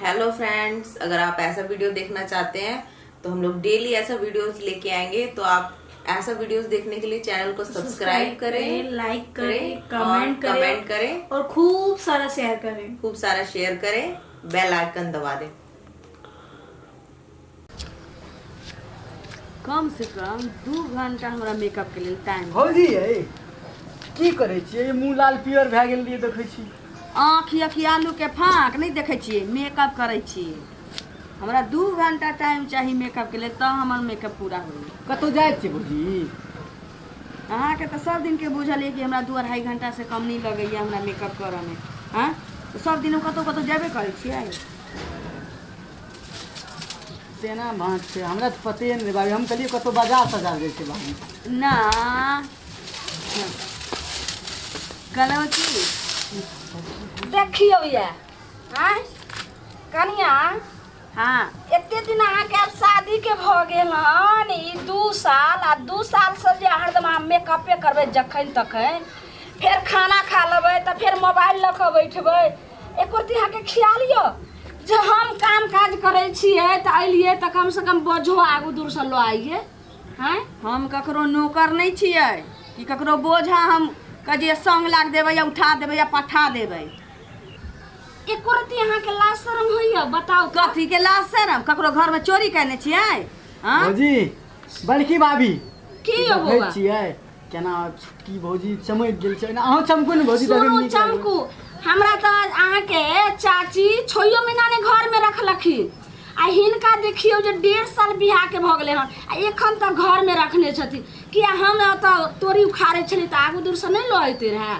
Hello friends, अगर आप ऐसा वीडियो देखना चाहते हैं तो हम लोग डेली ऐसा वीडियोस लेके आएंगे। तो आप ऐसा वीडियोस देखने के लिए चैनल को सब्सक्राइब करें, लाइक करें, कमेंट करें और खूब सारा शेयर करें, बेल आइकन दबा दें। कम से कम 2 घंटा हमरा मेकअप के लिए टाइम भौजी है की करे छियै? मुँह लाल पियर भए गेल लिए देखै छी। आँखि आलू के फाँक नहीं देखे छियै, मेकअप करे छियै। हमरा 2 घंटा टाइम चाहिए मेकअप के लिए, तब हमार मेकअप पूरा होई। कतौ जाए छी भौजी? अहाँके तो सब दिन के बुझलिए कि हमरा 2-2.5 घंटा से कम नहीं लगैया हमरा मेकअप करे में। हाँ तो सब दिन कतौ जेबे करे छियै। तेना बात छै, हमरा तो पते नहीं बाबी। हम कहलिए कतौ बाजार सजा दे छै बाबी ना कहलो की देखियो ये हाँ कनिया हाँ एते दिन अहाँके अब शादी के भ गेल हन ई 2 साल आ 2 साल से जे हरदम अहाँ मेकअपे करबै जखन तखन, फिर खाना खा लेबै त फिर मोबाइल ल के बैठबै। एक रती अहाँके ख्याल यो जे हम काम काज करै छियै त अइलिए त कम से कम बोझो आगू दूर से लो आइए। हैं हम ककरो नौकर नहीं छियै कि ककरो बोझा हम कजे संग लाग देबै या उठा देबै या पठा देबै। एक रती अहाँके लाज शरम होइए? बताउ त। कथी के लाज शरम? ककरो घर में चोरी करने छियै? हाँ भौजी बड़की भाभी की यो देखै बौआ? छियै केना छोटकी भौजी चमक गेल छै। अहाँ चमकू ने भौजी। सुनू चमकू, हमरा त अहाँके चाची 6 महीना ने घर में रखलखिन आ हिनका देखियो जे 1.5 साल बियाह के भ गेले हन आ एखन तक घर में रखने छथिन। किया हम त तोरी उखाड़े छली त आगू दूर से नहीं लो आते रहे।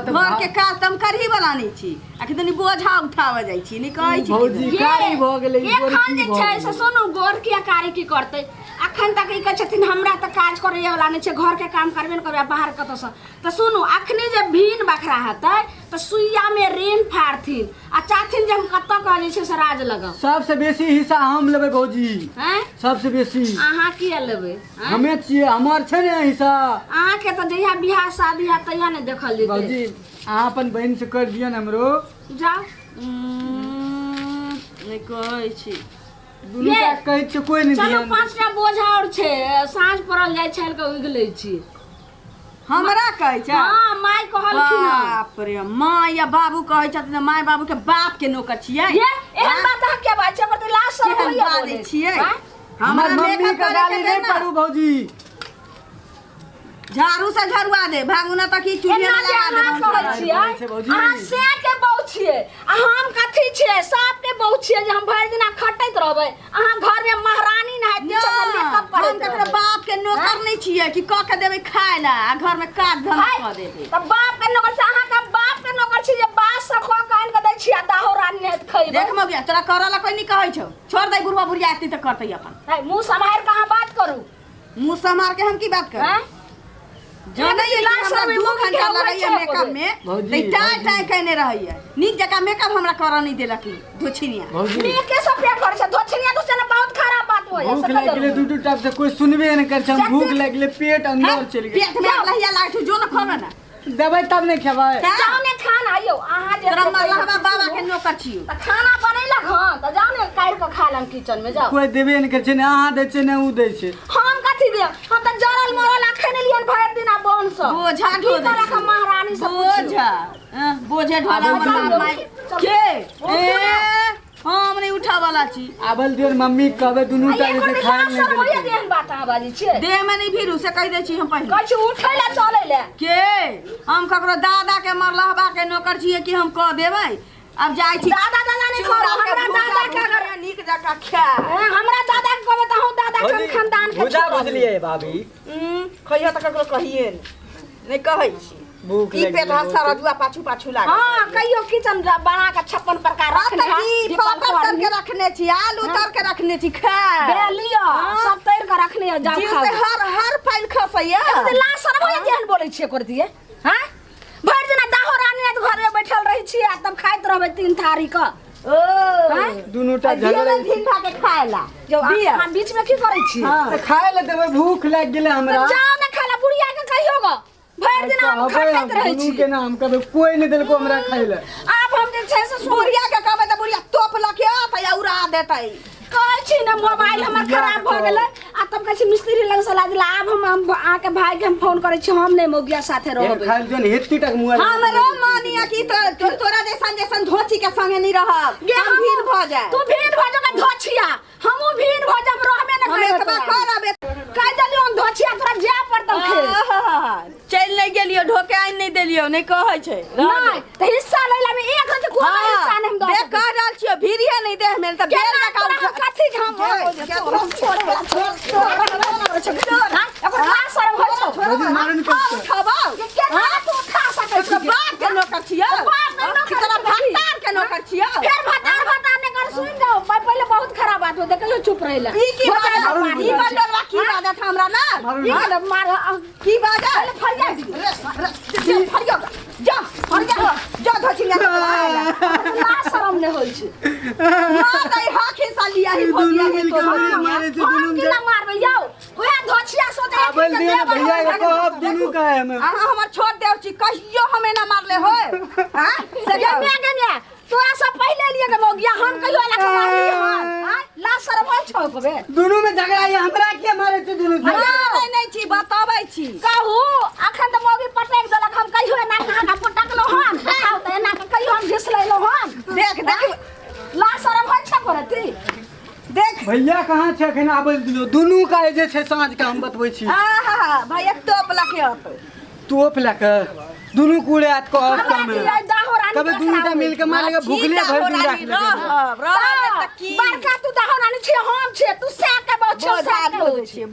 घर के काज तम करही वाला नहीं छी, अखन तनी बोझा उठावे जाई छी, नहीं कहै छी भौजी कारी भ गेलै। एखन जे छै से सुनू गोर किया कारी की करते? अखन तक ई कहै छथिन हमरा त काज करे वाला नहीं छै, घर के काम करबे न करबे बाहर कत से। त सुनू अखनी जे भीन बखरा हतै त सुइया में रेन फाड़थिन आ चाहथिन जे हम कत कहै छै से राज लगाऊ। सबसे बेसी हिस्सा हम लेबै भौजी। हैं सबसे बेसी अहाँ किया लेबै? हमे छियै, हमर छै ने हिस्सा। अहाँ के त जहिया बियाह शादी है तहिया ने देखल जेतै। भौजी अहाँ अपन बहन से कर दियौ ने हमरो। जाओ नहीं कहै छी। दुनू टा कहै छै कोई नहीं चलो दियन। 5टा बोझा और छै, साँझ पड़ल जाय छल के उगलै छी। हमरा कहै छै? हां माय कहलखिन। बाप रे, माँ या बाबू कहै छथिन, माय बाबू के बाप के नौकर छियै। ये एहन बात अहाँ के बात छै? पर त लाश सब केहन होइया बाजै छियै? हमर मम्मी के गाली नहीं पड़ू भौजी। झाड़ू से झरुआ दे, भागू ना त की चूल्हे में लगा दे। कहै छियै अहाँ से के बहु छियै आ हम कथी छियै? साफ के बहु छियै जे हम भरि दिन खटैत रहबै। अहाँ घर में महारानी न है, पीछे से मेकअप हम करैत ककरो बाप के नौकर नहीं छियै कि क के देबै खाय ला आ घर में काज धंधा क देबै। त बाप के नौकर से अहाँ के बाप के नौकर छी जे बास से खो कान के दै छी आ दाहो रानी ने खइबे। देख मौगिया तोरा करला ला कोई नहीं कहै छौ, छोड़ दे बुढ़वा बुढ़िया एती त करतै अपन। है मुंह संभाल के अहाँ बात करू। मुंह संभाल के हम की बात कर? हैं जाने ये हमरा 2 घंटा लगैया मेकअप में, भौजी, नहीं टाई कहने रहैया। नीक जका मेकअप हमरा कर नहीं देलक धोछिनिया। भौजी नी के सब पेट कर छै धोछनिया तो से बहुत खराब बात होय। भूख लग गेलै दू टाइप से कोई सुनबे नहीं कर छै। हम भूख लग गेलै, पेट अंदर चल गेलै। पेट में लहिया लाग छौ, जो न खबे ना देबै तब नहीं खेबै। जाओ ने खाना आइयो अहाँ जे तोरा मल्लाहबा बाबा के नौकर छियो। त खाना बनैलक हन त जाओ ने काट के खा लम किचन में जाओ। कोई देबे नहीं कर छै, ने अहाँ दै छै ने ऊ दै छै। हम कथि देब? हम त जरल मरल अखन लियन भरि दिन आ बोन से बोझा ढो दे करे के महारानी सब बोझा बोझे ढोला वाला माय के हम नहीं उठा वाला छी। आबल दियन मम्मी कहबै दुनू टा जे खाए नहीं सब होय देलकै। देहन बात अहाँ बाजी छियै। देह में नहीं फिरू से कह दे छी हम पहले। कहै छी उठै ला चलै ला के हम ककरो दादा के मरलहबा के नौकर छियै कि हम कह देबै? अब जाई छी दादा नहीं करो, हमरा दादा के अगर नीक जका खा। हमरा दादा के कहबै त हम दादा के खानदान के बुझा बुझलिए भाभी। कहियो त ककरो कहिए नहीं कहै छी। भूख ई लग पेट हाथ सारा दुआ पाछू पाछू लागे। हां कहियो किचन बना के 56 प्रकार रखने है। ई पापड़ तर के रखने छी, आलू तर के रखने छी, खा बे लियो सब तैर के रखने है। जाओ जीव खाओ। से हर फाइल खसैया। त ला सरबो जेहन बोलै छियै कर दिए। हैं भरि दिन दाहो रानी त घर में बैठल रही छी आ तब खाइत रहबै 3 थारी क। ओ दुनू टा झगड़े झिंगा के खाएला जो अहाँ बीच में की करै छी? त खाए ले देबै, भूख लग गेलै हमरा। जाओ ने खाला बुढ़िया के कहियो ग भरि दिन हम खटैत रहै छी। के नाम कहबै कोई नहीं देलको हमरा खाए ले। आब हम जे छै से बुढ़िया के कहबै त बुढ़िया देतै कहै छी ना मोबाइल हमर खराब भ गेलै आ तब कहै छी मिस्त्री लग सला दिला आब हम आके भाई के हम फोन करै छी हम नहीं मोगिया साथे रहबै खाली जन हेती तक मोबाइल हमरो मानिया की तोरा जैसन धोची के संगे नहीं रहब हम भीड़ भ जाए तू भीड़ भ जा धोछिया हमहू भीड़ भ जा रहबे ना हम एतबा करब कह देलियो हम धोछिया तोरा जाय पड़तौ खेल चल नहीं गेलियो ढोके आइन नहीं देलियो नहीं कहै छै नहीं त हिस्सा ले लाबे एक रति को हिस्सा नहीं हम दो देख कह रहल छियो भीड़िए नहीं दे मेल त बेल का काम कथी हम एकर लाश शरम होइ छौ मारन के खबा के तू खा सकै छी बाप के नौकर छियो कितना भत्तार के नौकर छियो फिर भतार ने कर सुन जाओ पहले बहुत खराब बात हो देखियो चुप रहिला ई की बात ई बंदरवा की बात हमरा ना ई मार की बात पहले फरिया फरिया जा धोचिया लाश शरम ने होइ छै मां दई हा खिसा लिया ही भोगिया के तो मारे से दुनु हम ना मारबै यौ ओए धोछिया सोचे आबल दे भैया के तो अब दुनु का है हमें हमर छोड़ देव छी कहियो हमें ना मारले होय हां से गने तोरा सब पहले लिए के मोगिया हम कहियो ला मारली हां लाश शरम होइ छौ बे दुनु में झगड़ा है हमरा के मारे से दुनु से नहीं छी बताबै छी कहू अखन त मोगी पटक देलक हम कहियो ना कहा पटकलो हन बताउ त एना के कहियो हम घिस लेलो हन देख लाश शरम होइ छौ परती देख भैया कहाँ छै एखन आबल दियो दुनु का जे छै साँझ के हम बतबै छी आहा भैया टोप लके होतै तोप लके दुनु कूड़े आत को और कम है दाहोरानी कबे दुनु टा मिल के मार के भूखले भर दिन राख ले बड़का तू दाहोरानी छी हम छी तू से के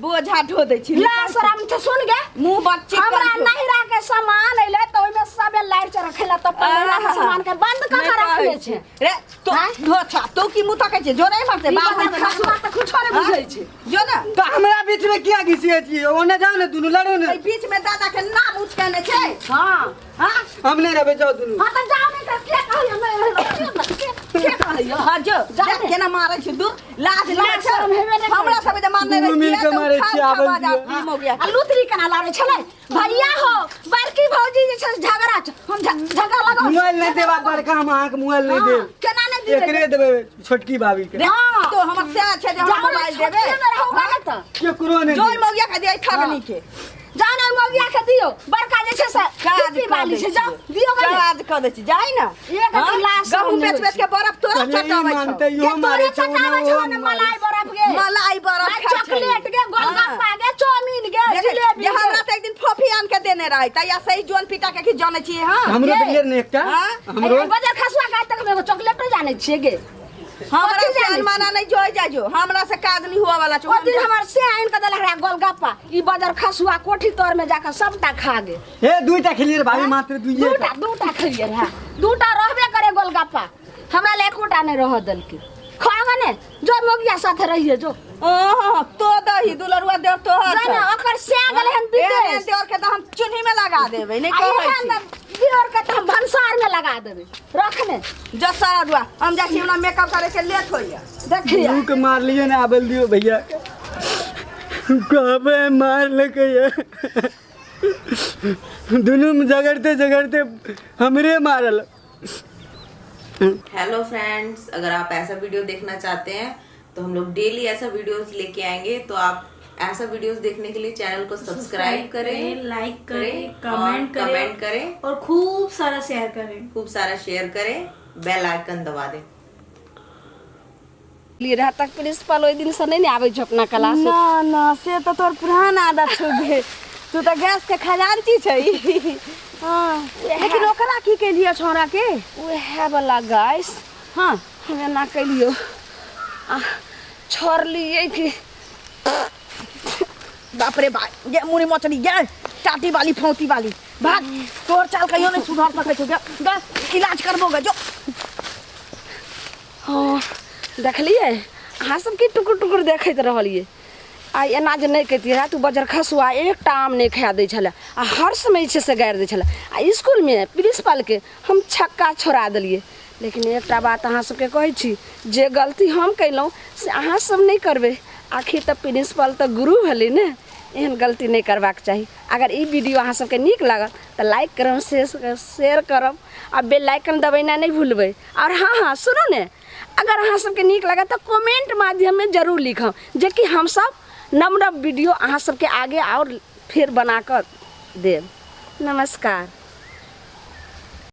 बोझा ढो दै छी ला शरम छ सुन गे मुंह बच्ची हमरा नहिरा के सामान अइले त ओइमे सबे लाइट च रखेला त नहिरा के सामान के बंद क के रखले छै रे तो धोछा तो की मुंह तकै छै जो नहीं मारते बात में खसुआ त कुछ नहीं बुझै छै जो ना तो हमरा बीच में क्या घिसिए छी ओने जाओ ने दुनु लड़ो ने बीच में दादा के नाम उचकने छै हां हां हम नहीं रहबे जाओ दुनु हां त जाओ नहीं त के कहि हमें के कहि हां जो देख केना मारै छै दू लाज लाज हमरा सब जे मारने रही मिल के मारे छी आबल दियो आ लुतरी केना लारे छले भैया हो बड़की भौजी जे छै झगड़ा हम झगड़ा लगाउ मोबाइल नहीं देबा बड़का हम आंख मोबाइल नहीं दे केना नहीं दे एकरे देबे छोटकी भाभी के तो हमर से छै जे हम मोबाइल देबे केकरो नहीं जोई मौगिया के दे ठगनी के जाना मौगिया के दियो बड़का जे छै से काज वाली छै जाओ दियो काज क दै छी जाई ना एक गिलास गहूं बेच बेच के बर्फ तोरा चटाबै मानते यो मारे छै ओने मलाई बर्फ गे मलाई बर्फ चॉकलेट के गोलगप्पा गे चाउमीन गे जिलेबी जे हमरा त एक दिन फोफी आन के देने रही त या सही जोन पिटा के की जाने छी हां हमरो बेर ने एकटा हमरो बजार खसुआ का तक में चॉकलेट जाने छिए गे हमरा से अनमाना नहीं जोई जाजो हमरा से काज नहीं हुआ वाला ओ दिन हमर से आइन के देलक रे गोलगप्पा ई बजार खसुआ कोठी तोर में जाकर सबटा खा गे हे दुईटा खेलिए रे भाभी मात्र दुईटा दूटा खइए रे दूटा रहबे करे गोलगप्पा हमरा ले एकोटा नहीं रह दल के खावा ने जो मोगिया साथे रहिए जो ओह तो दही दुलरुआ देव तो जाने ओकर से गेल हन विदेश देवर के त हम चुन्ही में लगा देबै नहीं कहै छी दियोर के त हम भंसार में लगा देबै रखने जो सारा हम जा छी हमरा मेकअप करे के लेट होइया देखिए दुनु के मार लिए ना आबल दियो भैया कहबे मार लके ये दुनु में झगड़ते झगड़ते हमरे मारल हेलो फ्रेंड्स, अगर आप ऐसा वीडियो देखना चाहते हैं तो हम लोग डेली ऐसा वीडियोस लेके आएंगे। तो आप ऐसा वीडियोस देखने के लिए चैनल को सब्सक्राइब करें, लाइक करें, कमेंट करें और खूब सारा शेयर करें। खूब सारा शेयर करें, बेल आइकन दबा दें। लिए रहा तक प्रिंसिपल ओइ दिन से नहीं आवे छ अपना क्लास ना ना से तो तोर पुरान आदत छौ गे तू तो गैस के खजानची छै हां लेकिन ओकरा की के लिए छोरा के वे है वाला गाइस हां हमें ना कलियो छोड़ लिए कि बाप रे बाप ये मुड़ी मचली ये टाटी वाली फौती वाली भाग तोर चाल कहियो नहीं सुधार सकै छौ गे इलाज करबो गे जो हां देखलिए अहाँ सब की टुकुर टुकुर देखैत रहलिए आ एना जे नहीं कहती रहा तू बजर खसुआ एक टाम नहीं खा दै छले आ हर समय से गारि दै छले आ स्कूल में प्रिंसिपल के हम छक्का छोड़ा देलिए। लेकिन एकटा बात अहाँ सबके कहै छी जे गलती हम कैलहुँ से अहाँ सब नहीं करबे। आखिर तऽ प्रिंसिपल तऽ गुरु भेलै ने, एहन गलती नहीं करबाक चाही। अगर ई वीडियो अहाँ सबके नीक लागल तऽ लाइक करब, शेयर करब आ बेल आइकन दबेनाइ नहीं भूलबै। और हाँ सुनू ने, अगर अहाँ सबके नीक लगे तो कमेंट माध्यम में जरूर लिखम जे कि हम सब नव नव वीडियो अहाँ सबके आगे और फिर बनाकर देब। नमस्कार।